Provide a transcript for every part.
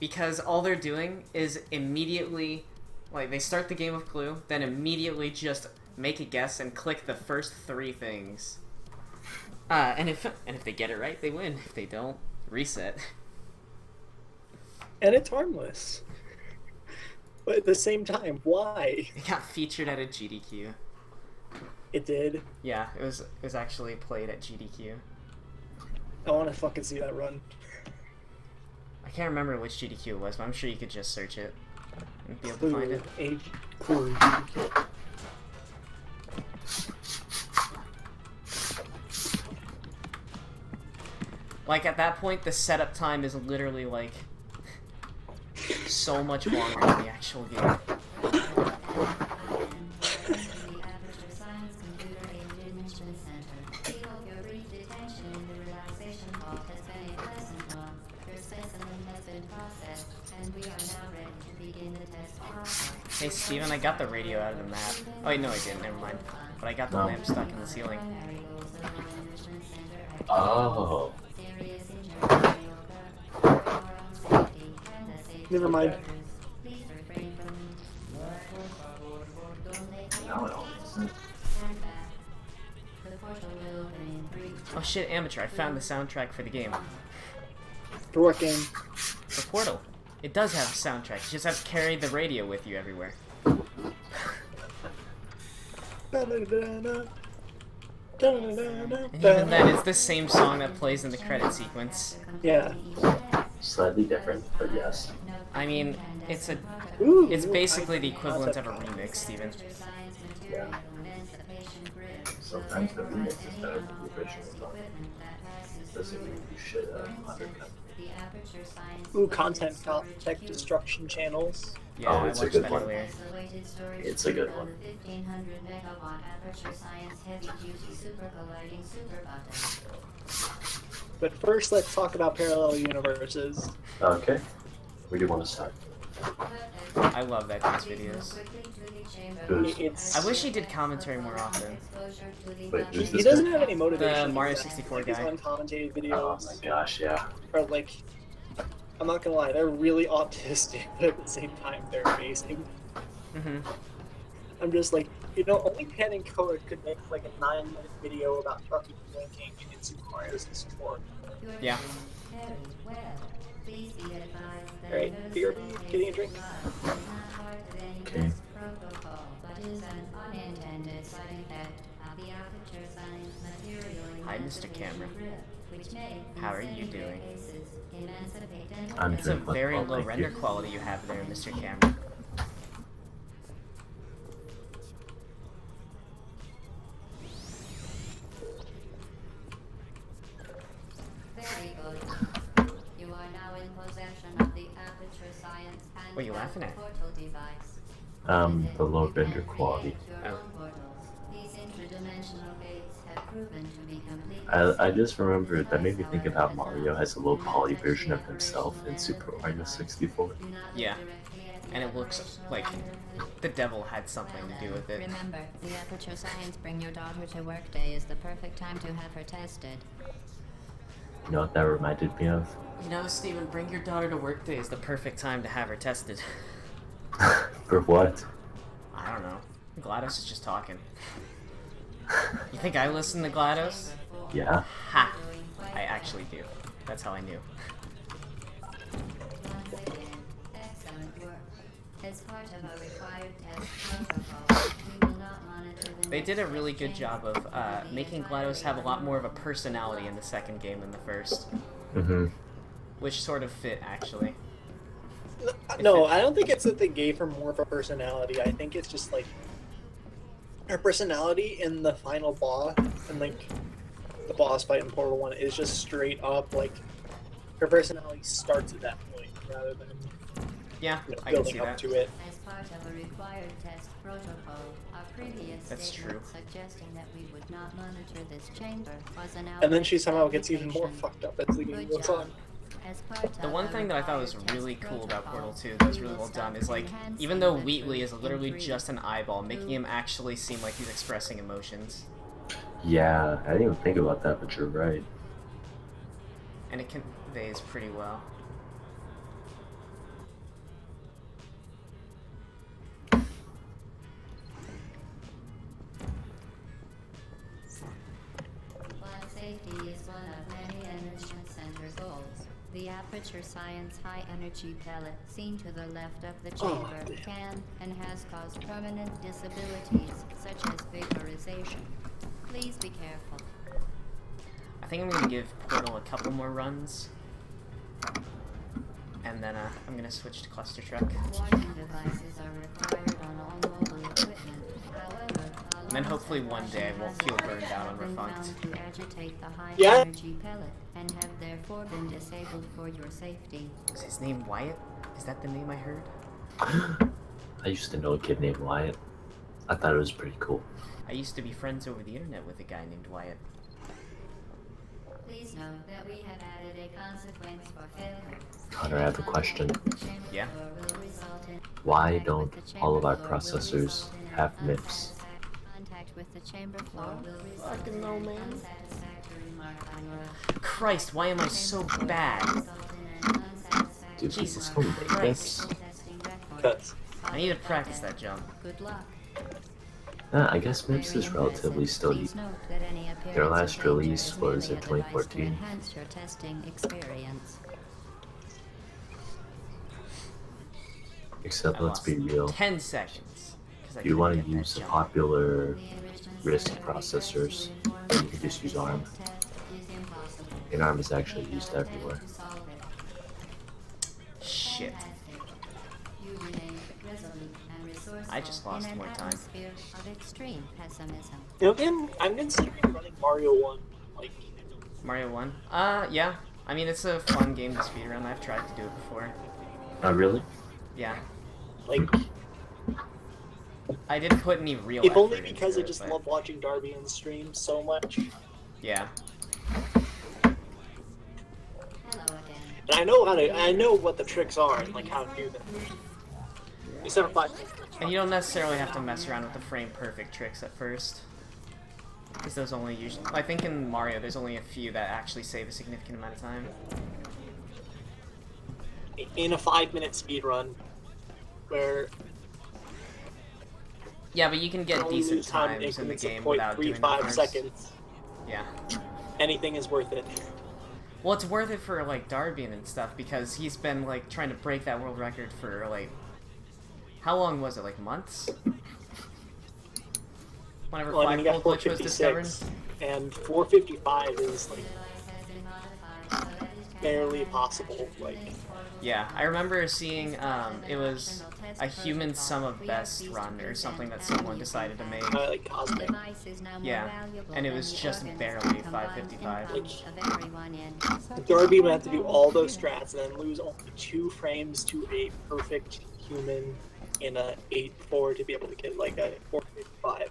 because all they're doing is immediately, like, they start the game with Clue, then immediately just make a guess and click the first 3 things. And if they get it right, they win. If they don't, reset. And it's harmless. But at the same time, why? It got featured at a GDQ. It did? Yeah, it was actually played at GDQ. I want to fucking see that run. I can't remember which GDQ it was, but I'm sure you could just search it and be able to find it. Clue. Like, at that point, the setup time is literally, like, so much longer than the actual game. Hey Steven, I got the radio out of the map. Oh wait, no I didn't, never mind. But I got the lamp stuck in the ceiling. Oh. Never mind. Oh shit, amateur, I found the soundtrack for the game. For what game? For Portal. It does have a soundtrack, you just have to carry the radio with you everywhere. And even then, it's the same song that plays in the credit sequence. Yeah. Slightly different, but yes. I mean, it's basically the equivalent of a remix, Steven. Yeah. Sometimes the remix is better than the original song. Doesn't mean you should undercut. Ooh, content tech destruction channels. Yeah, Oh, I it's a watched good that one. earlier. It's a good one. But first, let's talk about parallel universes. Okay. Where do you want to start? I love that guy's videos. It's, I wish he did commentary more often. Wait, who's he this doesn't guy? have any motivation. The Mario 64 His guy. uncommented Oh videos my gosh, yeah. are like, I'm not gonna lie, they're really autistic, but at the same time, they're amazing. I'm just like, only Pen and Koda could make like a 9-minute video about fucking blinking in Super Mario 64. Yeah. Alright, you're getting a drink? Okay. Hi, Mr. Camera. How are you doing? I'm It's a doing very well, low thank render you. quality you have there, Mr. Camera. What are you laughing at? The low render quality. Oh. I just remembered that made me think of how Mario has a low poly version of himself in Super Mario 64. Yeah. And it looks like the devil had something to do with it. Remember, the Aperture Science Bring Your Daughter to Work Day is the perfect time to have her tested. You know what that reminded me of? You know, Steven, bring your daughter to work day is the perfect time to have her tested. For what? I don't know. GLaDOS is just talking. You think I listen to GLaDOS? Yeah. Ha! I actually do. That's how I knew. They did a really good job of making GLaDOS have a lot more of a personality in the second game than the first. Mm-hmm. Which sort of fit, actually. No, I don't think it's that they gave her more of a personality. I think it's just like her personality in the final boss and like the boss fight in Portal 1 is just straight up like her personality starts at that point rather than Yeah, I can building see up that. to it. As part of a required test protocol, our previous That's statement true. suggesting that we would not monitor this chamber was an And then she outright somehow gets even more fabrication. fucked up as the game Good goes job. on. As part The of one a thing that I thought was required really test cool about protocol, Portal 2 that was we really will well done start is like, enhancing even though the Wheatley is truth literally in 3, just an eyeball, making 2, him actually seem like he's expressing emotions. Yeah, I didn't even think about that, but you're right. And it conveys pretty well. temperature science high energy pellet seen to the left of the Oh, chamber damn. can and has caused permanent disabilities such as vaporization. Please be careful. I think I'm gonna give Portal a couple more runs. And then I'm gonna switch to Cluster Truck. Warning devices are required on all mobile equipment. However, And then hopefully one day I won't feel burned out on Refunct. to agitate the high Yeah. energy pellet and have therefore been disabled for your safety. Is his name Wyatt? Is that the name I heard? I used to know a kid named Wyatt. I thought it was pretty cool. I used to be friends over the internet with a guy named Wyatt. Please note that we have added a consequence for failure. Connor, I have a question. Yeah? Why don't all of our processors have MIPS? Contact with the chamber floor will result Fucking in no, an man. unsatisfactory mark on your Christ, why am I so bad? Dude, Jesus who made this? Cuts. I need to practice that jump. Good luck. I guess MIPS is relatively still Please note that any Their appearance last of danger release is was merely in a device to 2014. enhance your testing experience. Except, I let's lost be real. 10 seconds. 'Cause I If you couldn't want get to that use the jump. popular RISC processors, then you can just use ARM. And ARM is actually used everywhere. Shit. I just lost more time. Of extreme pessimism. You know, I'm considering running Mario 1. Like, Mario 1? Yeah. I mean, it's a fun game to speedrun. I've tried to do it before. Oh, really? Yeah. like I didn't put any real if effort only because into I it, just but love watching Darby and stream so much. yeah. Hello again. And I know what the tricks are and like how to do them. Except for 5. And you don't necessarily have to mess around with the frame perfect tricks at first. Because those only usually... I think in Mario there's only a few that actually save a significant amount of time. In a 5-minute speed run, where Yeah, but you can get only decent lose time times in the increments of game without doing 0.35 numbers. seconds, Yeah. anything is worth it. Well, it's worth it for, like, Darby and stuff, because he's been, like, trying to break that world record for, like... How long was it? Like, months? Whenever Well, I mean, you got Five-Fold Glitch was discovered? 456, and 455 is like barely possible. Like, Yeah, I remember seeing, it was a human sum of best run or something that someone decided to make. like cosmic. Yeah, and it was just barely 555. Darby would have to do all those strats and then lose only 2 frames to a perfect human in a 8-4 to be able to get like a 455.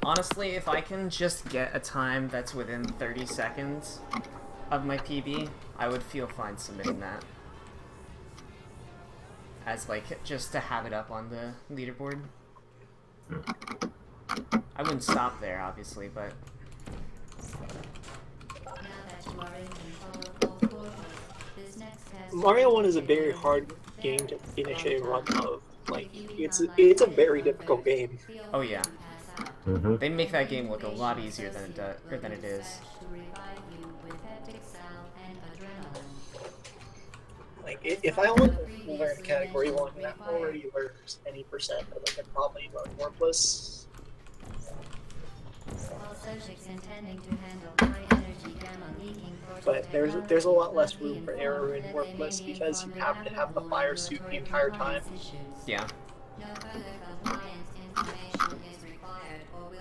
Honestly, if I can just get a time that's within 30 seconds of my PB, I would feel fine submitting that. As, like, just to have it up on the leaderboard. I wouldn't stop there, obviously, but... Mario 1 is a very hard game to finish a run of. Like, it's a very difficult game. Oh yeah. Mm-hmm. They make that game look a lot easier than it is. Like, if I only learn Category 1, and I've already learned any percent, but I could probably learn Warpless. But there's a lot less room for error in Warpless because you have to have the fire suit the entire time. Yeah.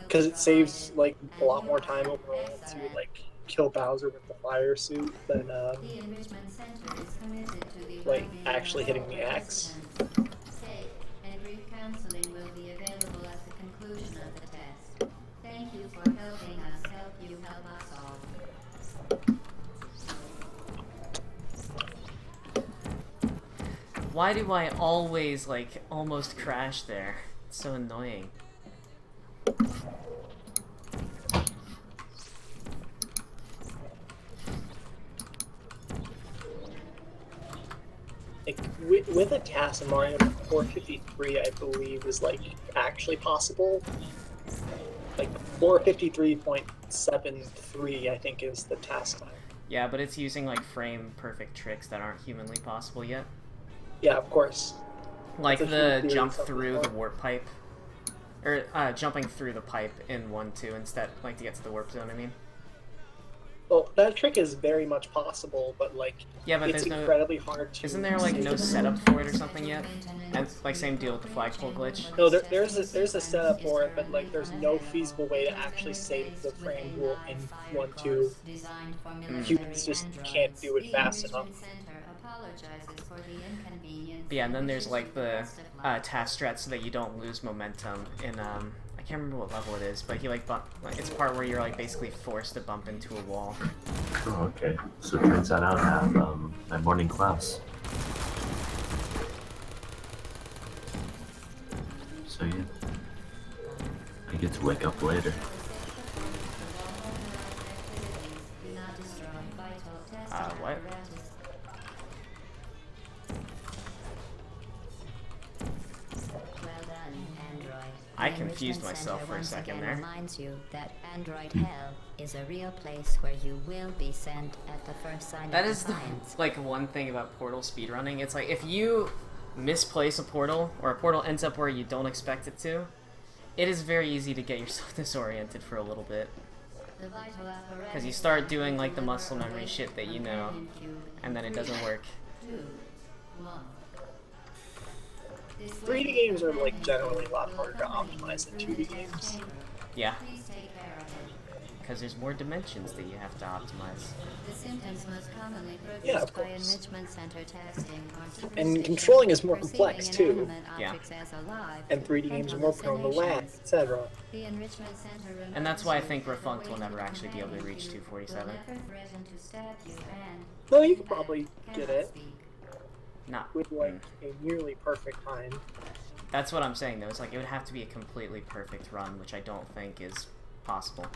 Because it saves like a lot more time overall to like kill Bowser with the fire suit than like actually hitting the axe. Thank you for helping us help you help us all. Why do I always, like, almost crash there? It's so annoying. Like, with a task in Mario 453, I believe is like actually possible. Like 453.73, I think, is the task time. Yeah, but it's using like frame perfect tricks that aren't humanly possible yet. Yeah, of course. Like That's a the huge jump theory through something the warp pipe. Or jumping through the pipe in 1-2 instead, like to get to the warp zone, I mean. Well, that trick is very much possible, but like, Yeah, but it's there's incredibly hard to. Isn't there like no setup for it or something yet? And like same deal with the flagpole glitch. No, there's a setup for it, but like, there's no feasible way to actually save the frame rule in 1-2. Humans just can't do it fast enough. But yeah, and then there's like the task strat so that you don't lose momentum in I can't remember what level it is, but he like it's a part where you're like basically forced to bump into a wall. Oh, okay. So it turns out I don't have my morning class. So yeah, I get to wake up later. What? I confused myself for a second there. Reminds you that Android Hell is a real place where you will be sent at the first sign That of is the, defiance. like one thing about portal speedrunning. It's like if you misplace a portal or a portal ends up where you don't expect it to, it is very easy to get yourself disoriented for a little bit. Because you start doing like the muscle memory shit that you know, and then it doesn't work. 3D games are like generally a lot harder to optimize than 2D games. Yeah. Because there's more dimensions that you have to optimize. Yeah, of course. And controlling is more complex too. Yeah. And 3D games are more prone to lag, etc. And that's why I think Refunct will never actually be able to reach 247. No, you could probably get it Not. with like a nearly perfect time. That's what I'm saying though. It's like it would have to be a completely perfect run, which I don't think is possible.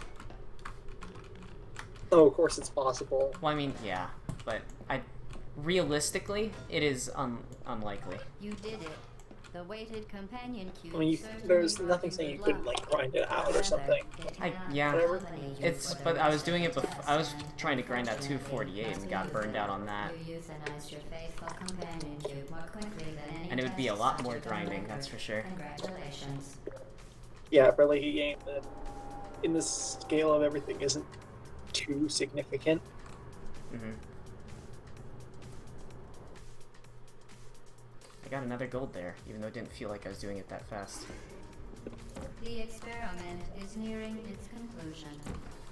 Oh, of course it's possible. Well, I mean, yeah, but realistically, it is unlikely. You did it. The weighted companion cube. I mean, there's nothing saying you couldn't like grind it out or something. Yeah, Whatever. it's, but I was doing it before, I was trying to grind out 248 and got burned out on that. And it would be a lot more grinding, that's for sure. Congratulations. Yeah, for like a game that in the scale of everything isn't too significant. Mm-hmm. I got another gold there, even though it didn't feel like I was doing it that fast. The experiment is nearing its conclusion.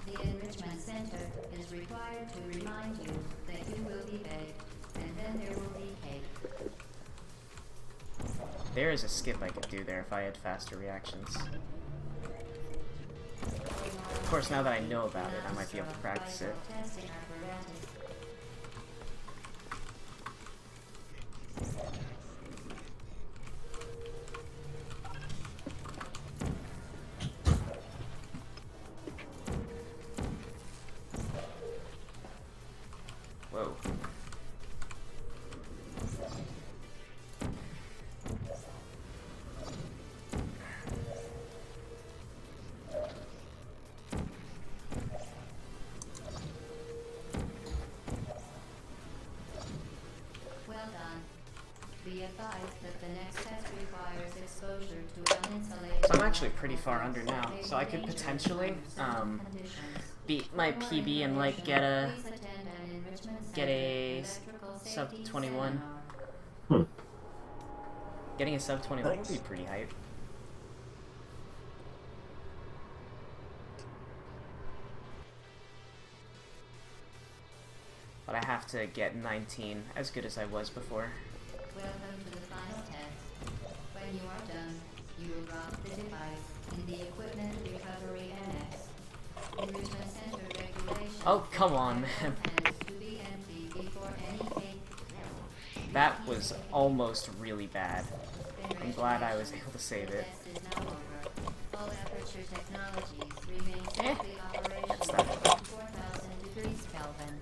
The Enrichment Center is required to remind you that you will be baked, and then there will be cake. There is a skip I could do there if I had faster reactions. Of course, now that I know about it, I might be able to practice it. Whoa. Well done. Be advised that the next test requires exposure to uninsulated... So I'm actually pretty far under now, so I could potentially beat my PB and like get a sub 21. Getting a sub 21 would be pretty hype. But I have to get 19, as good as I was before. Welcome to the final test. When you are done, you will drop the device in the Equipment Recovery Annex. Enrichment Center regulations... Oh, come on, man. ...to be empty before any cake... That was almost really bad. I'm glad I was able to save it. All aperture technologies remain Eh, safely that's operational not- at 4,000 degrees Kelvin.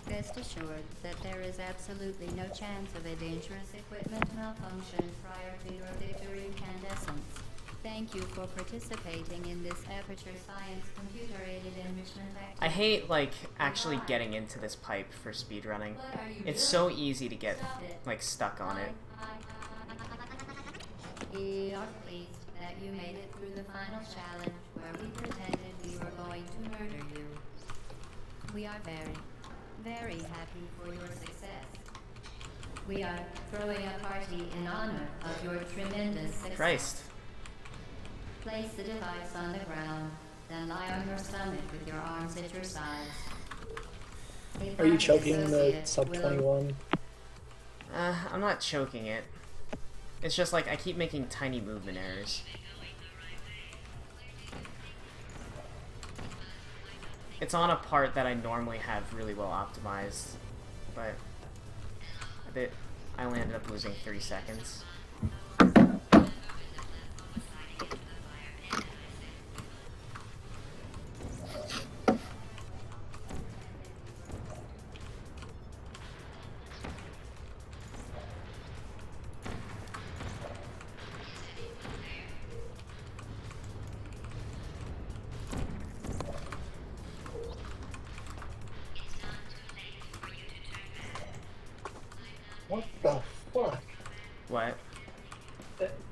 Rest assured that there is absolutely no chance of a dangerous equipment malfunction prior to your victory incandescence. Thank you for participating in this aperture science computer-aided enrichment activity. I hate, like, actually getting into this pipe for speedrunning. It's so easy to get, like, stuck on it. We are pleased that you made it through the final challenge where we pretended we were going to murder you. We are very, very happy for your success. We are throwing a party in honor of your tremendous success. Christ. Place the device on the ground, then lie on your stomach with your arms at your sides. Are you choking the sub 21? I'm not choking it. It's just like I keep making tiny movement errors. It's on a part that I normally have really well optimized, but I only ended up losing 3 seconds. What the fuck? What?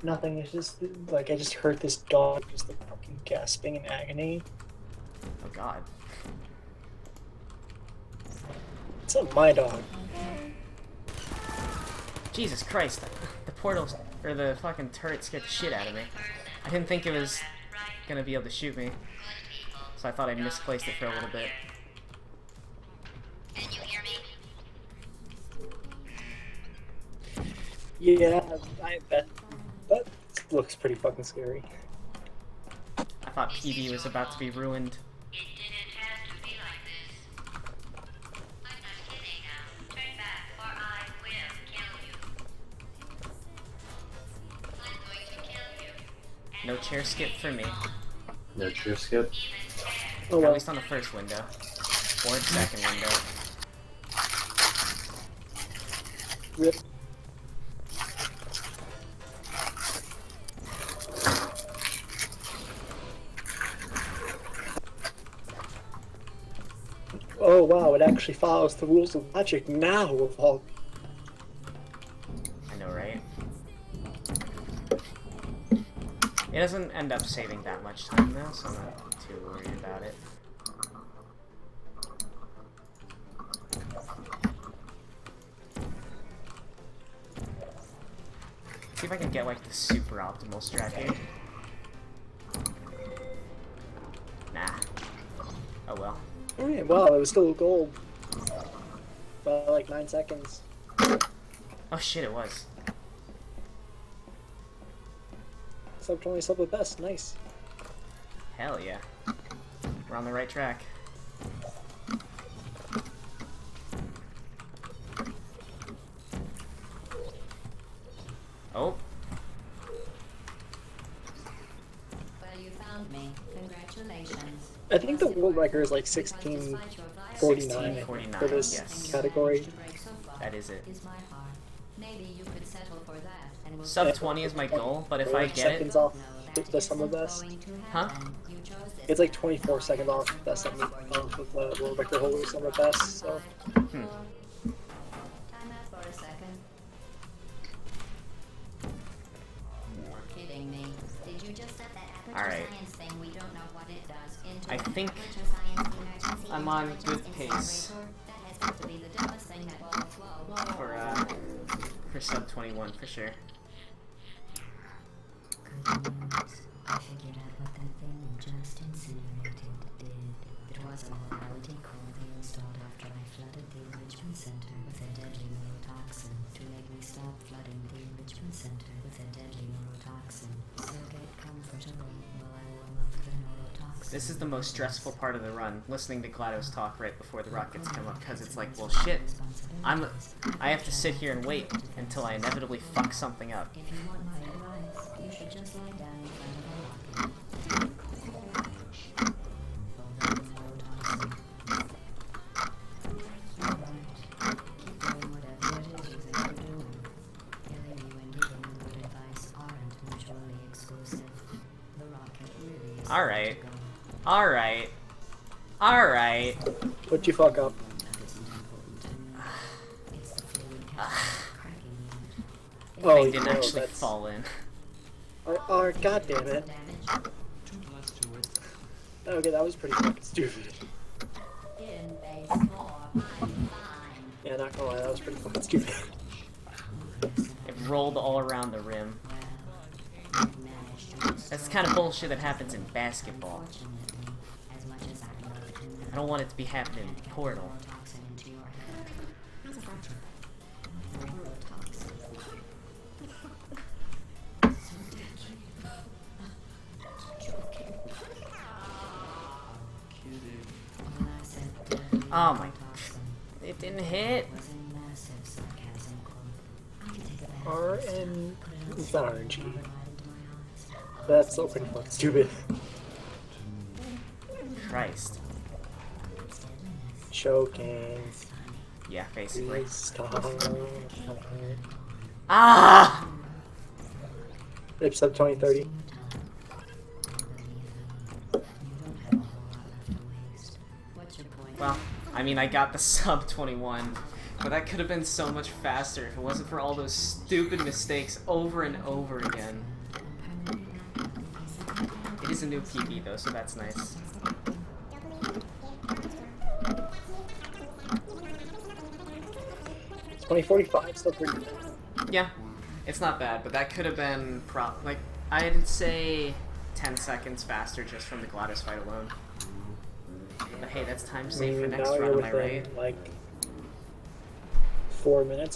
Nothing. It's just like I just heard this dog just like fucking gasping in agony. Oh god. It's not my dog. Jesus Christ. The portals, or the fucking turret scared the shit out of me. I didn't think it was gonna be able to shoot me. So I thought I misplaced it for a little bit. Can you hear me? Yeah, I bet. That looks pretty fucking scary. I thought PB was about to be ruined. It didn't have to be like this. I'm not kidding now. Turn back or I will kill you. I'm going to kill you. No chair skip for me. No chair skip. Oh At well. least on the first window. Or the second window. Rip. Oh wow, it actually follows the rules of logic now of all. I know, right? It doesn't end up saving that much time though, so I'm not too worried about it. See if I can get like the super optimal strat here. Nah. Oh well. Alright, wow, it was still gold. By like 9 seconds. Oh shit, it was. Sub 20 sub the best, nice. Hell yeah. We're on the right track. Oh. Well, you found me. Congratulations. I think the world record is like 1649 1649, for this yes. category. That is it. Is my heart. Maybe you could settle for that and we'll Sub 20 is my goal, but if I get seconds it... off know the that summer isn't best. going to Huh? happen. You chose this It's like 24 seconds off the summer of the world record holder summer best. So Hmm. Time out for a second. You're kidding me. Did you just set that aperture Alright. science thing? We don't know what it does. Into I think aperture science emergency I'm on intelligence good pace. incinerator? That has got to be the dumbest thing that For sub 21 for sure. Good news. I figured out what that thing you just incinerated did. It was a morality core they installed after I flooded the enrichment center with a deadly neurotoxin to make me stop flooding the enrichment center with a deadly neurotoxin. So get comfortable while I warm up the neurotoxin. This is the most stressful part of the run, listening to GLaDOS talk right before the rockets come up, because it's like, well, shit, I have to sit here and wait until I inevitably fuck something up. If you want my advice, you should just lie down in front of a rocket. Keep doing whatever it is you think you're doing. Killing you and giving you good advice aren't mutually exclusive. The rocket really is Alright. Alright. Alright. What'd you fuck up? It's the fluid cracking unit. Oh, They didn't no, actually that's... fall in. Oh, god damn it. Damage Okay, that was pretty fucking stupid. in base 4. I'm fine. Yeah, not gonna lie, that was pretty fucking stupid. It rolled all around the rim. Well, you managed to That's the kind of bullshit that happens in basketball. Fortunately, as much as I love to know, I don't want it to be happening in Portal. toxin into your head. Neurotoxin. So deadly. Joking. When I said deadly Oh my- neurotoxin, It didn't hit. it was in massive sarcasm, quote. I can take that. RN... It's not RNG. Right into my eyes. That's still pretty fucking stupid. Christ. Choking. Yeah, basically. Please stop. Ah! Episode 2030. What's your point? Well, I mean, I got the sub 21, but that could have been so much faster if it wasn't for all those stupid mistakes over and over again. It is a new PB though, so that's nice. 2045, still pretty good. Yeah, it's not bad, but that could have been like I'd say 10 seconds faster just from the GLaDOS fight alone. But hey, that's time saved for next now run, you're am I within, right? like 4 minutes.